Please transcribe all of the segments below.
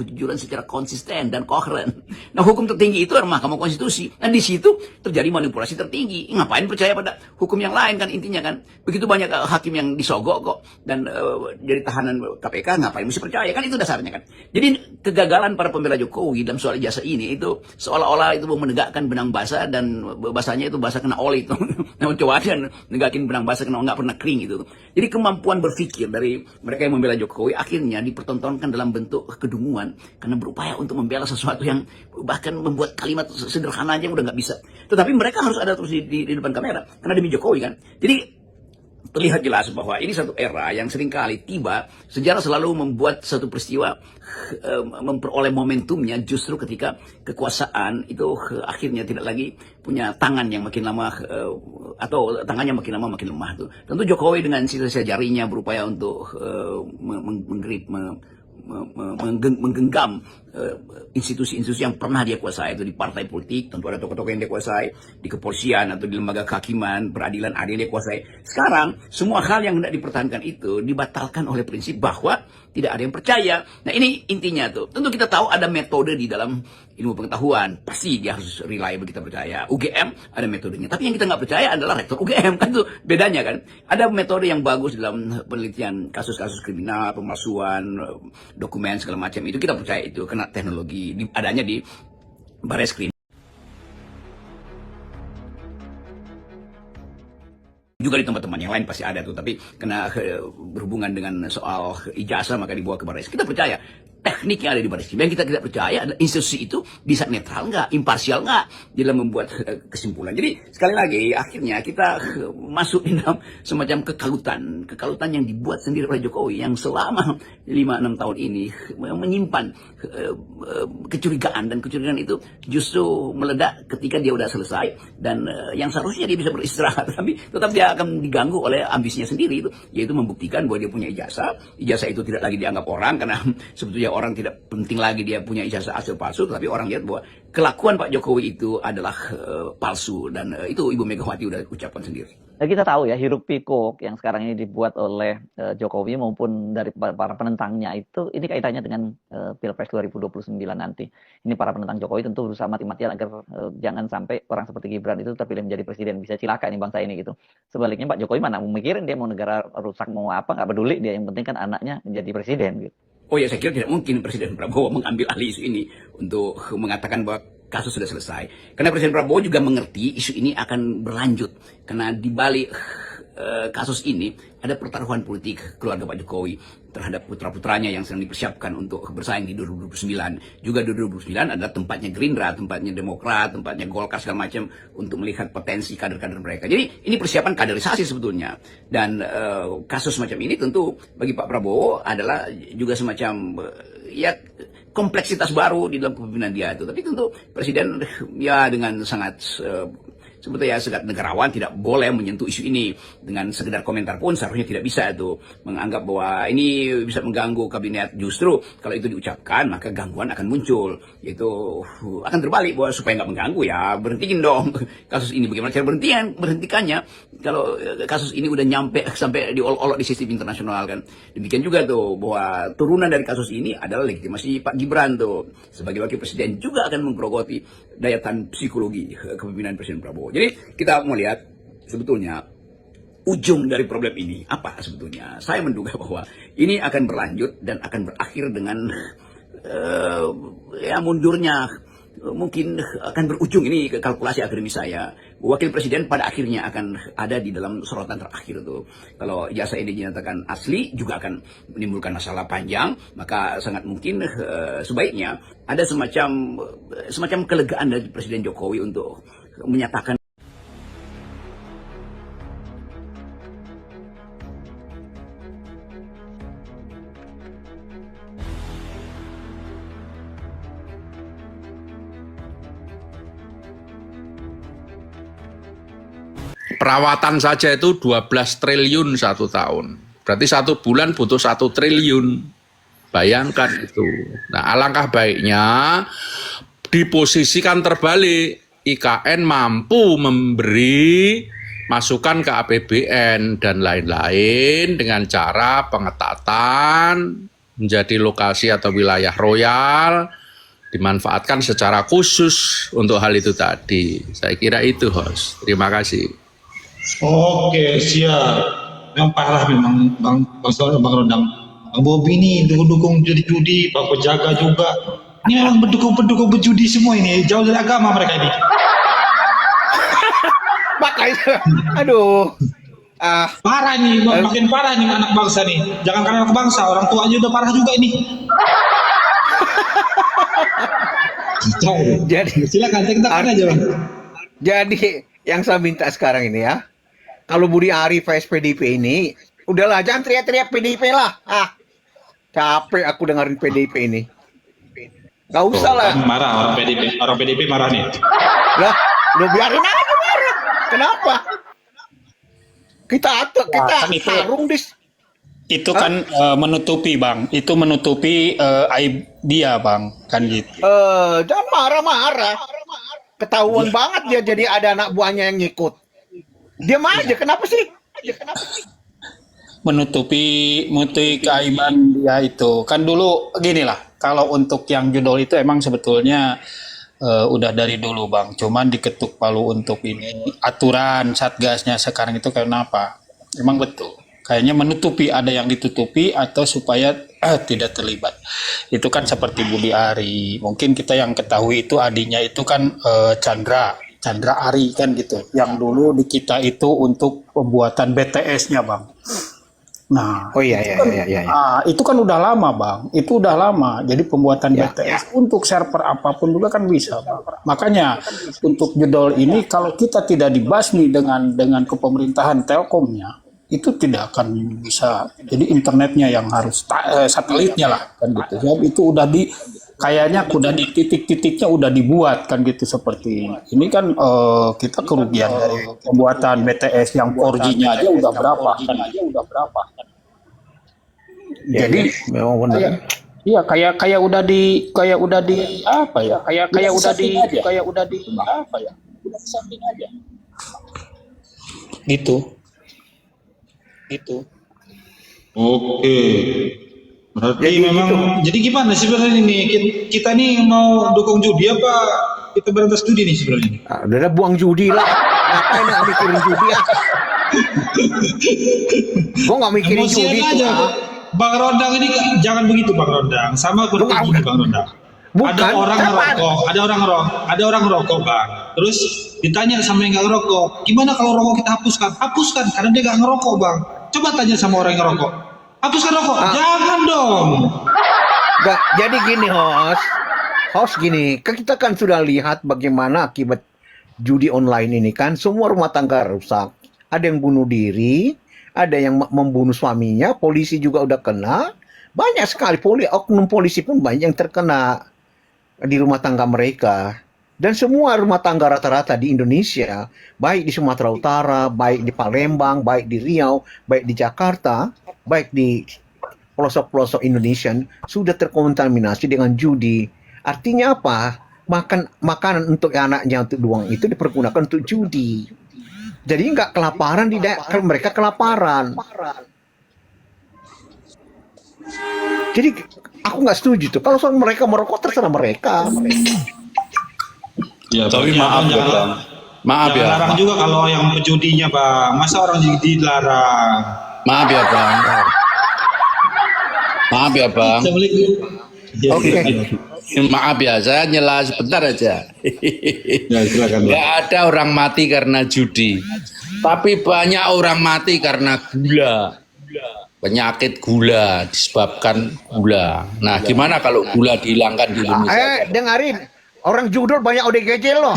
kejujuran secara konsisten dan koheren. Nah, hukum tertinggi itu adalah Mahkamah Konstitusi. Nah, di situ terjadi manipulasi tertinggi. Ngapain percaya pada hukum yang lain kan intinya kan. Begitu banyak hakim yang disogok kok dan jadi tahanan KPK, ngapain mesti percaya kan, itu dasarnya kan. Jadi kegagalan para pembela Jokowi dalam soal ijazah ini itu seolah-olah itu menegakkan benang basah, dan bahasanya itu bahasa kena oli itu. Nah, coba aja negakin benang basah kena nggak pernah kering itu. Jadi kemampuan berpikir dari mereka yang membela Jokowi akhirnya dipertontonkan dalam bentuk kedunguan, karena berupaya untuk membela sesuatu yang bahkan membuat kalimat sederhana aja udah nggak bisa. Tetapi mereka harus ada terus di depan kamera karena demi Jokowi kan. Jadi terlihat jelas bahwa ini satu era yang seringkali tiba, sejarah selalu membuat satu peristiwa memperoleh momentumnya justru ketika kekuasaan itu akhirnya tidak lagi punya tangan yang makin lama atau tangannya makin lama makin lemah tuh. Tentu Jokowi dengan sisa-sisa jarinya berupaya untuk menggenggam institusi-institusi yang pernah dia kuasai, itu di partai politik, tentu ada tokoh-tokoh yang dia kuasai, di kepolisian atau di lembaga kehakiman, peradilan ada yang dia kuasai. Sekarang semua hal yang hendak dipertahankan itu dibatalkan oleh prinsip bahwa tidak ada yang percaya. Nah, ini intinya tuh. Tentu kita tahu ada metode di dalam ilmu pengetahuan, pasti dia harus reliable, kita percaya. UGM ada metodenya, tapi yang kita nggak percaya adalah rektor UGM, kan tuh bedanya kan. Ada metode yang bagus dalam penelitian kasus-kasus kriminal, pemalsuan dokumen segala macam, itu kita percaya, itu karena teknologi adanya di Barreskrim. Juga di tempat-tempat yang lain pasti ada tuh, tapi karena berhubungan dengan soal ijazah maka dibawa ke Barreskrim. Kita percaya teknik yang ada di Barreskrim. Yang kita tidak percaya adalah institusi itu bisa netral nggak, imparsial nggak dalam membuat kesimpulan. Jadi sekali lagi akhirnya kita masuk di dalam semacam kekalutan yang dibuat sendiri oleh Jokowi yang selama 5-6 tahun ini menyimpan kecurigaan, dan kecurigaan itu justru meledak ketika dia udah selesai, dan yang seharusnya dia bisa beristirahat, tapi tetap dia akan diganggu oleh ambisinya sendiri, itu yaitu membuktikan bahwa dia punya ijazah itu tidak lagi dianggap orang, karena sebetulnya orang tidak penting lagi dia punya ijazah asal palsu, tapi orang lihat bahwa kelakuan Pak Jokowi itu adalah palsu, dan itu Ibu Megawati udah ucapkan sendiri. Nah, kita tahu ya, hiruk pikuk yang sekarang ini dibuat oleh Jokowi maupun dari para penentangnya itu, ini kaitannya dengan Pilpres 2029 nanti. Ini para penentang Jokowi tentu berusaha mati-matian agar jangan sampai orang seperti Gibran itu terpilih menjadi presiden, bisa cilaka ini bangsa ini gitu. Sebaliknya Pak Jokowi mana memikirin dia mau negara rusak mau apa, nggak peduli dia, yang penting kan anaknya menjadi presiden gitu. Oh ya, saya kira tidak mungkin Presiden Prabowo mengambil alih isu ini untuk mengatakan bahwa kasus sudah selesai. Karena Presiden Prabowo juga mengerti isu ini akan berlanjut. Karena di balik kasus ini ada pertaruhan politik keluarga Pak Jokowi terhadap putra-putranya yang sedang dipersiapkan untuk bersaing di 2029. Juga 2029 adalah tempatnya Gerindra, tempatnya Demokrat, tempatnya Golkar segala macam untuk melihat potensi kader-kader mereka. Jadi ini persiapan kaderisasi sebetulnya. Dan kasus semacam ini tentu bagi Pak Prabowo adalah juga semacam ya kompleksitas baru di dalam kepemimpinan dia itu. Tapi tentu Presiden ya dengan sangat sebetulnya sangat negarawan tidak boleh menyentuh isu ini. Dengan sekedar komentar pun seharusnya tidak bisa itu menganggap bahwa ini bisa mengganggu kabinet. Justru kalau itu diucapkan maka gangguan akan muncul, yaitu akan terbalik bahwa supaya nggak mengganggu ya berhentiin dong kasus ini. Bagaimana cara berhentikannya kalau kasus ini udah nyampe sampai diolok-olok di sistem internasional kan. Demikian juga tuh bahwa turunan dari kasus ini adalah legitimasi Pak Gibran tuh sebagai wakil presiden juga akan menggerogoti daya tahan psikologi kepemimpinan Presiden Prabowo. Jadi kita mau lihat sebetulnya ujung dari problem ini apa sebetulnya. Saya menduga bahwa ini akan berlanjut dan akan berakhir dengan ya mundurnya, mungkin akan berujung, ini kalkulasi akademis saya, wakil presiden pada akhirnya akan ada di dalam sorotan terakhir tuh. Kalau ijazah ini dinyatakan asli juga akan menimbulkan masalah panjang, maka sangat mungkin sebaiknya ada semacam kelegaan dari Presiden Jokowi untuk menyatakan perawatan saja itu 12 triliun satu tahun. Berarti 1 bulan butuh 1 triliun. Bayangkan itu. Nah, alangkah baiknya diposisikan terbalik. IKN mampu memberi masukan ke APBN dan lain-lain dengan cara pengetatan menjadi lokasi atau wilayah royal, dimanfaatkan secara khusus untuk hal itu tadi. Saya kira itu, host. Terima kasih. Oke, siap. Memang parah memang Bang Sol, Bang Rodang. Bang Bobi ini dukung judi-judi, Bang Penjaga juga. Ini memang pendukung berjudi semua ini. Jauh dari agama mereka ini. Makanya, aduh. Parah nih, makin parah nih anak bangsa nih. Jangan karena anak bangsa, orang tuanya udah parah juga ini. Jadi, Silakan, kita aja Bang. jadi yang saya minta sekarang ini ya, kalau Budi Ari vs PDIP ini, udahlah jangan teriak-teriak PDIP lah. Capek aku dengerin PDIP ini. Gak usah lah. Marah orang PDIP marah nih. Lah, lu biarin aja marah. Kenapa? Kita kan itu- tarung dis. Itu kan menutupi Bang, itu menutupi aib dia Bang, kan gitu. Jangan marah-marah. Ketahuan banget dia jadi ada anak buahnya yang ngikut. Diam aja, kenapa sih? Menutupi keaiban dia itu. Kan dulu gini lah, kalau untuk yang judul itu emang sebetulnya udah dari dulu Bang, cuman diketuk palu untuk ini aturan satgasnya sekarang itu kenapa? Emang betul. Kayaknya menutupi, ada yang ditutupi atau supaya tidak terlibat. Itu kan seperti Budi Ari. Mungkin kita yang ketahui itu adiknya itu kan Chandra Ari kan gitu. Yang dulu di kita itu untuk pembuatan BTS-nya Bang. Nah, Oh iya. itu kan udah lama Bang. Itu udah lama. Jadi pembuatan Ya, BTS untuk server apapun juga kan bisa Bang. Makanya untuk judul ini kalau kita tidak dibasmi dengan kepemerintahan Telkomnya, itu tidak akan bisa. Jadi internetnya yang harus satelitnya lah kan gitu. Jadi itu udah kayaknya udah di titik-titiknya udah dibuat kan gitu seperti ini kan kita kerugian dari pembuatan BTS yang 4G-nya aja udah berapa kan? Jadi memang benar. iya kayak udah di apa ya? Kayak udah di apa ya? Udah di samping aja. Gitu. Oke. Berarti memang jadi gimana sebenarnya ini? Kita nih mau dukung judi apa kita berantas judi nih sebenarnya? Udah buang judi lah. Ngapain nggak mikirin judi ah? Gue nggak mikirin Emosian judi aja. tuh. Bang Rodang ini jangan begitu Bang Rodang. Sama seperti gini Bang Rodang. Bukan, Ada orang kapan? ngerokok, ada orang ngerokok Bang. Terus ditanya sama yang nggak ngerokok, gimana kalau rokok kita hapuskan? Hapuskan karena dia nggak ngerokok Bang. Coba tanya sama orang yang ngerokok. Hapuskan rokok? Jangan dong. Nggak, jadi gini host gini, kan kita kan sudah lihat bagaimana akibat judi online ini kan, semua rumah tangga rusak. Ada yang bunuh diri, ada yang membunuh suaminya, polisi juga udah kena. Banyak sekali oknum polisi pun banyak yang terkena di rumah tangga mereka. Dan semua rumah tangga rata-rata di Indonesia, baik di Sumatera Utara, baik di Palembang, baik di Riau, baik di Jakarta, baik di pelosok-pelosok Indonesia, sudah terkontaminasi dengan judi. Artinya apa? Makanan untuk anaknya untuk doang itu dipergunakan untuk judi. Jadi nggak kelaparan, mereka kelaparan. Jadi aku nggak setuju tuh. Kalau soal mereka merokok terserah mereka. Ya, Tapi maaf ya Bang. Maaf jangan ya. larang juga kalau yang penjudinya Bang. Masa orang judi dilarang? Maaf ya Bang. Maaf ya Bang. Assalamualaikum. Ya, Oke. Maaf ya, saya nyela sebentar aja. Ya, silakan Bang. Nggak ada orang mati karena judi, tapi banyak orang mati karena gula. Penyakit gula disebabkan gula. Nah, gimana kalau gula dihilangkan di Indonesia? Dengarin, orang judul banyak ODGJ loh.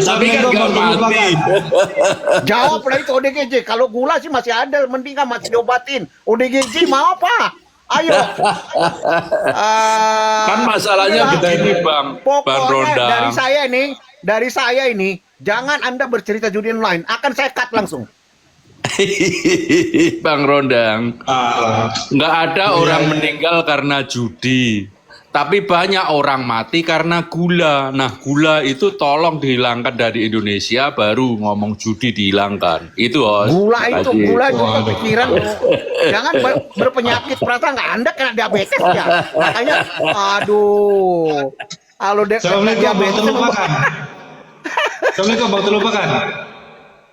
Tapi kan nggak mati. Jawab lah itu ODGJ. Kalau gula sih masih ada, mendingan masih diobatin. ODGJ mau apa? Ayo. Kan masalahnya Iya. begini Bang Pokoknya Rondang. dari saya ini, jangan Anda bercerita judi online. Akan saya cut langsung. Bang Rondang, Ah, nggak ada orang meninggal karena judi, Tapi banyak orang mati karena gula. Nah, gula itu tolong dihilangkan dari Indonesia, baru ngomong judi dihilangkan. Itu, Hos. Gula itu kepikiran. Jangan berpenyakit, perasaan nggak Anda kena diabetes ya. Makanya, aduh. Kalau Assalamualaikum, Bang diabetes terlupakan. Assalamualaikum, Bang terlupakan.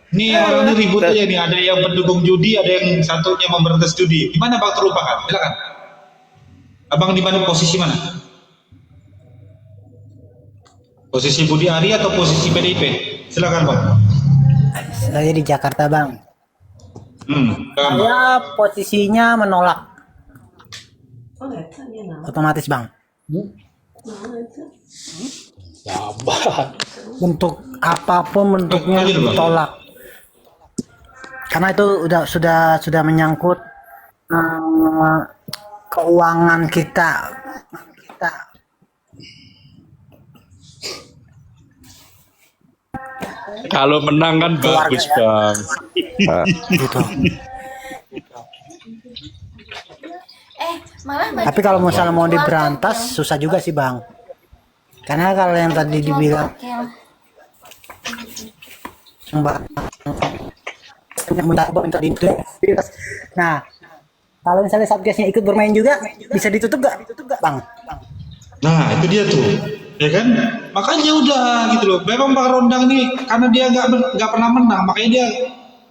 Nih orang ini ribut aja nih. Ada yang pendukung judi, ada yang satunya memberantas judi. Gimana Bang terlupakan? Silakan. Abang di mana, posisi mana? Posisi Budi Ari atau posisi PDIP? Silakan Bang. Saya di Jakarta, Bang. Silakan, Bang. Saya posisinya menolak. Otomatis, Bang. Untuk apapun bentuknya Lanjut, Bang. ditolak. Karena itu sudah menyangkut keuangan kita. Kalau menang kan bagus, Bang. Gitu. Malah Tapi kalau misalnya mau diberantas susah juga sih, Bang. Karena kalau yang tadi dibilang Mbak minta ditutup. Nah, kalau misalnya Satgasnya ikut bermain juga, bisa ditutup gak, Bang? Nah itu dia tuh, ya kan? Makanya udah gitu loh. Memang Bang Rondang nih karena dia nggak pernah menang, makanya dia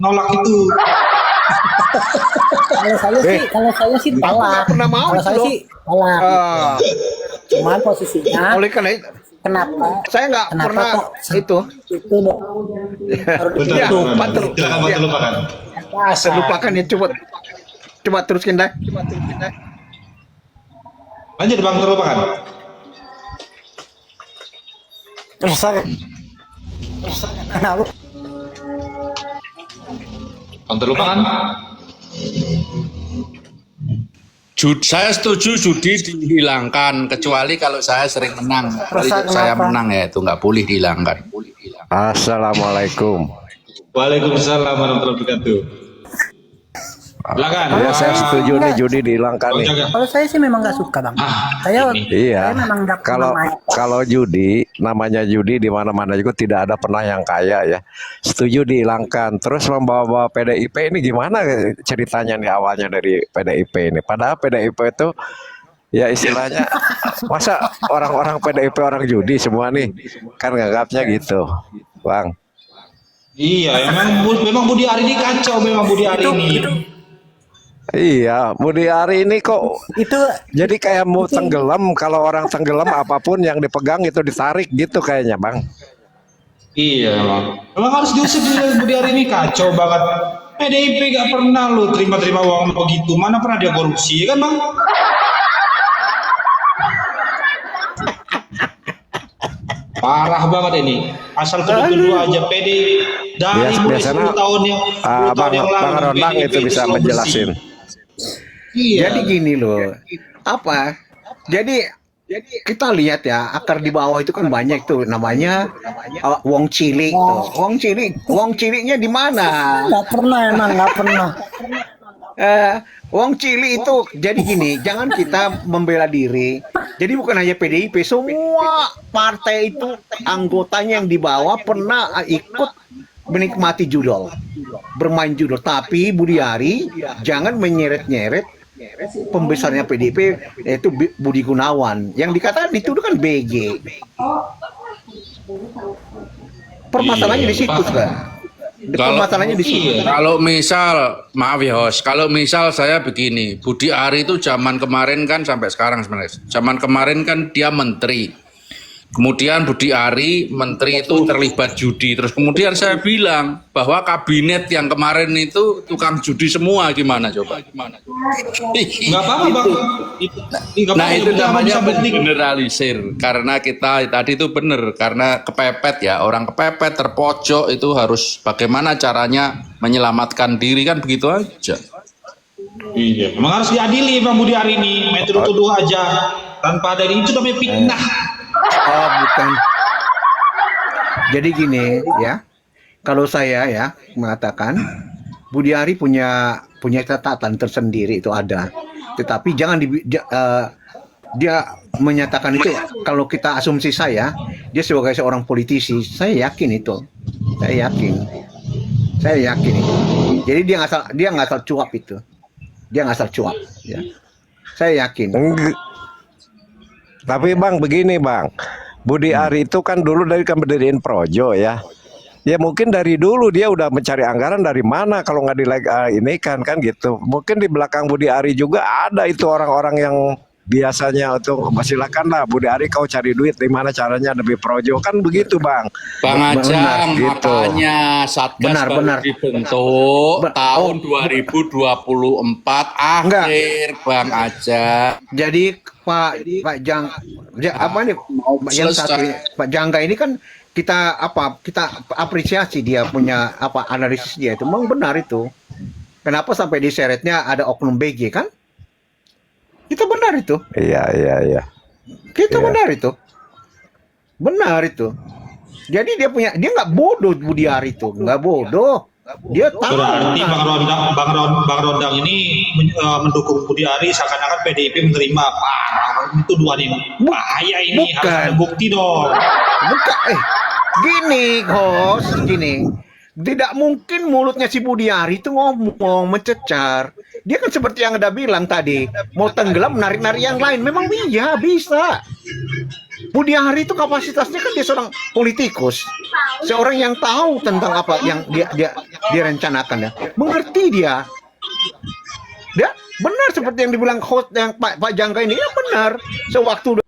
nolak itu. Kalau saya sih tolak. pernah mau Kalau itu saya loh. sih tolak. Cuman posisinya Oleh karena itu, kenapa? saya nggak Kenapa pernah kok itu. itu baru Betul, Iya, betul. Pak, Silakan Bang iya. terlupakan. Terlupakan ya, coba teruskan dah. Lanjut Bang terlupakan. rusak. Kenapa? Bang terlupakan. Saya setuju judi dihilangkan, kecuali kalau saya sering menang. Kecuali Rusak saya kenapa? menang ya, itu nggak boleh dihilangkan. Assalamualaikum. Waalaikumsalam warahmatullahi wabarakatuh. Silakan. Ya, saya setuju nih judi dihilangkan Bang nih. Jaga. Kalau saya sih memang nggak suka, Bang. Saya Iya. memang nggak Kalau pernah main. kalau judi, namanya judi di mana-mana juga tidak ada pernah yang kaya ya. Setuju dihilangkan. Terus membawa-bawa PDIP ini gimana ceritanya nih awalnya dari PDIP ini? Padahal PDIP itu ya istilahnya masa orang-orang PDIP orang judi semua nih, kan nganggapnya gitu, Bang. Iya, memang Budi Ari ini kacau, memang Budi Ari ini. Iya, Budi Ari ini kok Itu jadi kayak mau tenggelam. Kalau orang tenggelam apapun yang dipegang itu ditarik gitu kayaknya, Bang. Iya, memang harus diusir Budi Ari ini kacau banget. PDIP gak pernah lo terima-terima uang begitu. Mana pernah dia korupsi, ya kan Bang? Parah banget ini. Asal tuduh-tuduh aja PD dari mulai Biasanya 10 tahun yang 10 tahun yang lalu. Bang Rondang PDIP itu bisa selalu menjelasin. bersih. Iya. Jadi gini loh, apa? Jadi kita lihat ya, akar di bawah itu kan banyak tuh, namanya wong cilik tuh. Wong ciliknya di mana? nggak pernah, emang nggak pernah. Wong cilik itu jadi gini, jangan kita membela diri. Jadi bukan hanya PDIP, semua partai itu anggotanya yang di bawah pernah ikut menikmati judol, bermain judol. Tapi Budi Ari jangan menyeret-nyeret pembesarnya PDIP, yaitu Budi Gunawan, yang dikatakan dituduh kan BG. Permasalahannya di situ kan. Permasalahannya di situ. Kalau misal, maaf ya Hos, kalau misal saya begini, Budi Ari itu zaman kemarin kan sampai sekarang sebenarnya. Zaman kemarin kan dia menteri. Kemudian Budi Ari menteri itu terlibat judi. Terus kemudian saya bilang bahwa kabinet yang kemarin itu tukang judi semua, gimana coba? Gimana? Nggak apa-apa Bang. Nggak Nah apa-apa, itu kita namanya bisa berhenti. generalisir. Karena kita tadi itu benar, karena kepepet ya, orang kepepet terpojok itu harus bagaimana caranya menyelamatkan diri, kan begitu aja. Iya, memang harus diadili Bang Budi Ari ini. Main tuduh-tuduh aja tanpa ada ini, itu namanya fitnah. Oh, bukan. Jadi gini ya, kalau saya ya mengatakan Budi Ari punya catatan tersendiri itu ada, tetapi dia menyatakan itu, kalau kita asumsi saya, dia sebagai seorang politisi, saya yakin itu. Saya yakin itu. Jadi dia nggak asal cuap itu. Dia nggak asal cuap, ya. Saya yakin. Tapi Bang, begini Bang, Budi Ari itu kan dulu dari kan berdiriin Projo ya. Ya mungkin dari dulu dia udah mencari anggaran dari mana kalau nggak ini kan gitu. Mungkin di belakang Budi Ari juga ada itu orang-orang yang biasanya untuk silakanlah Budi Ari kau cari duit di mana caranya lebih Projo kan begitu Bang. Bang Ajang, gitu. makanya Satgas Benar, baru benar. dibentuk tahun 2024 Enggak. akhir Bang Ajang. Jadi Pak apa nih yang satu ini, Pak Jangga ini kan kita apresiasi dia punya analisis dia itu memang benar itu. Kenapa sampai diseretnya ada oknum BG kan? Kita benar itu. Iya. Kita Iya. benar itu. Jadi dia nggak bodoh Budi Ari itu, nggak bodoh. Dia tahu. Berarti Bang Rondang ini mendukung Budi Ari seakan-akan PDIP menerima. Itu dua nih. Bahaya ini, harus Bukan. ada bukti dong. Bukan, gini, host, gini. Tidak mungkin mulutnya si Budi Ari itu ngomong mencecar. Dia kan seperti yang Anda bilang tadi, mau tenggelam narik-narik yang lain. Memang iya, bisa. Budi Ari itu kapasitasnya kan dia seorang politikus, seorang yang tahu tentang apa yang dia rencanakan ya, mengerti dia. Dia benar seperti yang dibilang host yang Pak Jangka ini, ya benar. Sewaktu